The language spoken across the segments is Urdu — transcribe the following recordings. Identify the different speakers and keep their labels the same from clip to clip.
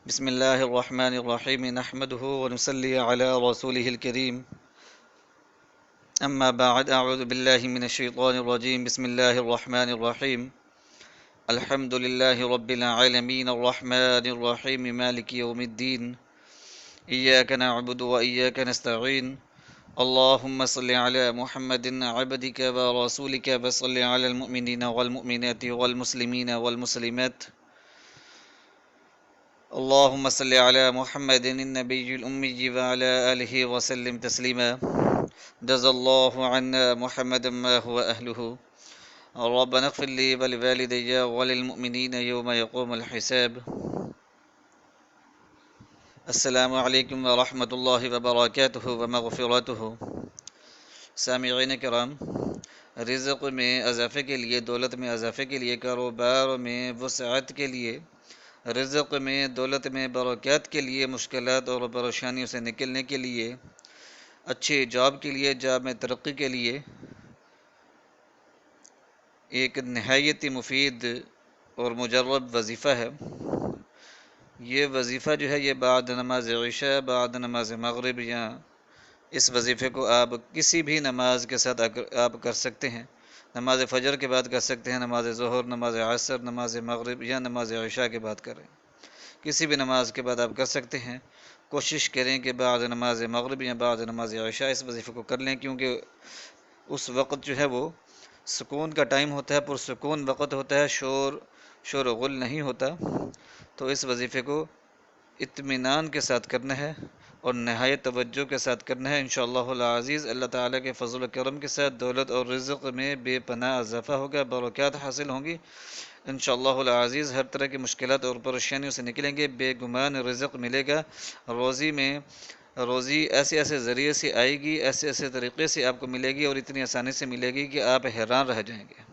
Speaker 1: بسم الله الرحمن الرحيم نحمده ونصلي على رسوله الكريم أما بعد أعوذ بالله من الشيطان الرجيم بسم الله الرحمن الرحيم الحمد لله رب العالمين الرحمن الرحيم مالك يوم الدين إياك نعبد وإياك نستعين اللهم صل على محمد عبدك ورسولك وصل على المؤمنين والمؤمنات والمسلمين والمسلمات اللهم صل على محمد النبي الأمي وعلى آله وسلم تسليما جزا الله عنا محمدا ما هو أهله ربنا اغفر لي ولوالدي وللمؤمنين يوم يقوم الحساب السلام علیکم ورحمۃ اللہ وبرکاتہ ومغفرتہ۔ سامعین کرام، رزق میں اضافے کے لیے، دولت میں اضافے کے لیے، کاروبار میں وسعت کے لیے، رزق میں، دولت میں برکات کے لیے، مشکلات اور پریشانیوں سے نکلنے کے لیے، اچھے جاب کے لیے، جاب میں ترقی کے لیے ایک نہایت مفید اور مجرب وظیفہ ہے۔ یہ وظیفہ جو ہے، یہ بعد نماز عشاء، بعد نماز مغرب، یا اس وظیفے کو آپ کسی بھی نماز کے ساتھ آپ کر سکتے ہیں۔ نماز فجر کے بعد کر سکتے ہیں، نماز ظہر، نماز عصر، نماز مغرب یا نماز عشاء کے بعد کریں، کسی بھی نماز کے بعد آپ کر سکتے ہیں۔ کوشش کریں کہ بعد نماز مغرب یا بعد نماز عشاء اس وظیفے کو کر لیں، کیونکہ اس وقت جو ہے وہ سکون کا ٹائم ہوتا ہے، پرسکون وقت ہوتا ہے، شور و غل نہیں ہوتا۔ تو اس وظیفے کو اطمینان کے ساتھ کرنا ہے اور نہایت توجہ کے ساتھ کرنا ہے۔ انشاءاللہ العزیز اللہ تعالیٰ کے فضل و کرم کے ساتھ دولت اور رزق میں بے پناہ اضافہ ہوگا، برکات حاصل ہوں گی انشاءاللہ العزیز۔ ہر طرح کی مشکلات اور پریشانیوں سے نکلیں گے، بے گمان رزق ملے گا۔ روزی ایسے ذریعے سے آئے گی، ایسے طریقے سے آپ کو ملے گی اور اتنی آسانی سے ملے گی کہ آپ حیران رہ جائیں گے۔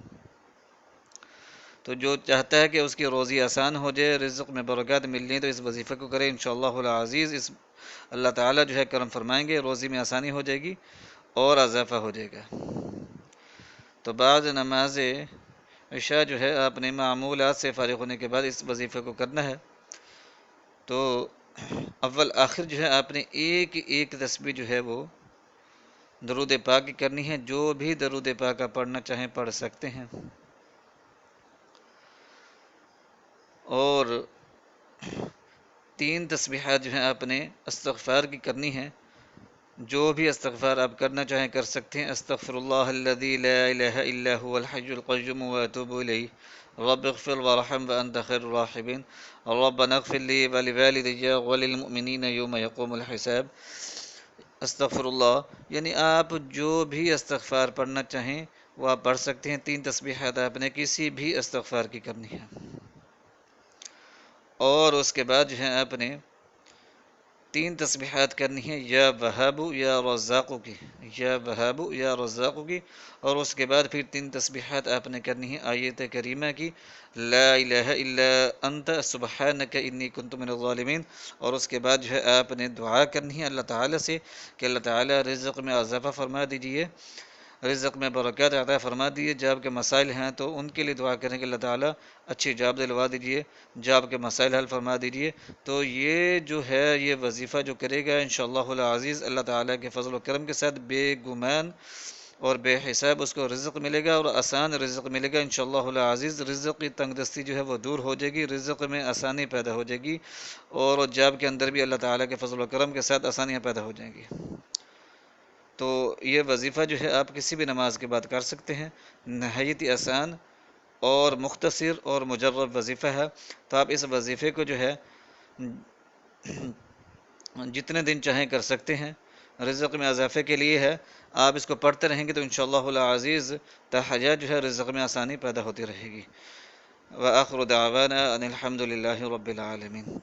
Speaker 1: تو جو چاہتا ہے کہ اس کی روزی آسان ہو جائے، رزق میں برکات ملنی، تو اس وظیفے کو کرے انشاءاللہ العزیز۔ اللہ تعالیٰ جو ہے کرم فرمائیں گے، روزی میں آسانی ہو جائے گی اور اضافہ ہو جائے گا۔ تو بعد نماز عشاء جو ہے، آپ نے معمولات سے فارغ ہونے کے بعد اس وظیفے کو کرنا ہے۔ تو اول آخر جو ہے آپ نے ایک تسبیح جو ہے وہ درود پاک کی کرنی ہے۔ جو بھی درود پاک آپ پڑھنا چاہیں پڑھ سکتے ہیں، اور 3 تسبیحات جو ہیں آپ نے استغفار کی کرنی ہے۔ جو بھی استغفار آپ کرنا چاہیں کر سکتے ہیں۔ استغفر اللہ الذی لا الہ الا هو الحی القیوم واتوب الیہ رب اغفر وارحم وانت خیر الراحمین ربنا اغفر لی ولوالدی وللمؤمنین یوم یقوم الحساب۔ استغفر اللہ یعنی آپ جو بھی استغفار پڑھنا چاہیں وہ آپ پڑھ سکتے ہیں۔ 3 تسبیحات آپ نے کسی بھی استغفار کی کرنی ہے، اور اس کے بعد جو ہے آپ نے 3 تسبیحات کرنی ہے، یا وہاب یا رزاق کی، یا وہاب یا رزاق کی، اور اس کے بعد پھر 3 تسبیحات آپ نے کرنی ہے آیت کریمہ کی، لا الہ الا انت سبحانک انی کنت من الظالمین۔ اور اس کے بعد جو ہے آپ نے دعا کرنی ہے اللہ تعالیٰ سے کہ اللہ تعالیٰ رزق میں اضافہ فرما دیجئے، رزق میں برکات عطا فرما دیجئے۔ جاب کے مسائل ہیں تو ان کے لیے دعا کریں کہ اللہ تعالیٰ اچھی جاب دلوا دیجئے، جاب کے مسائل حل فرما دیجئے۔ تو یہ جو ہے، یہ وظیفہ جو کرے گا انشاءاللہ العزیز اللہ تعالیٰ کے فضل و کرم کے ساتھ بے گمان اور بے حساب اس کو رزق ملے گا، اور آسان رزق ملے گا انشاءاللہ العزیز۔ رزق کی تنگ دستی جو ہے وہ دور ہو جائے گی، رزق میں آسانی پیدا ہو جائے گی، اور جاب کے اندر بھی اللہ تعالیٰ کے فضل و کرم کے ساتھ آسانیاں پیدا ہو جائیں گی۔ تو یہ وظیفہ جو ہے آپ کسی بھی نماز کے بعد کر سکتے ہیں، نہایت ہی آسان اور مختصر اور مجرب وظیفہ ہے۔ تو آپ اس وظیفے کو جو ہے جتنے دن چاہیں کر سکتے ہیں، رزق میں اضافے کے لیے ہے۔ آپ اس کو پڑھتے رہیں گے تو انشاءاللہ العزیز تا حیات جو ہے رزق میں آسانی پیدا ہوتی رہے گی۔ وآخر دعوانا ان الحمد للہ رب العالمین۔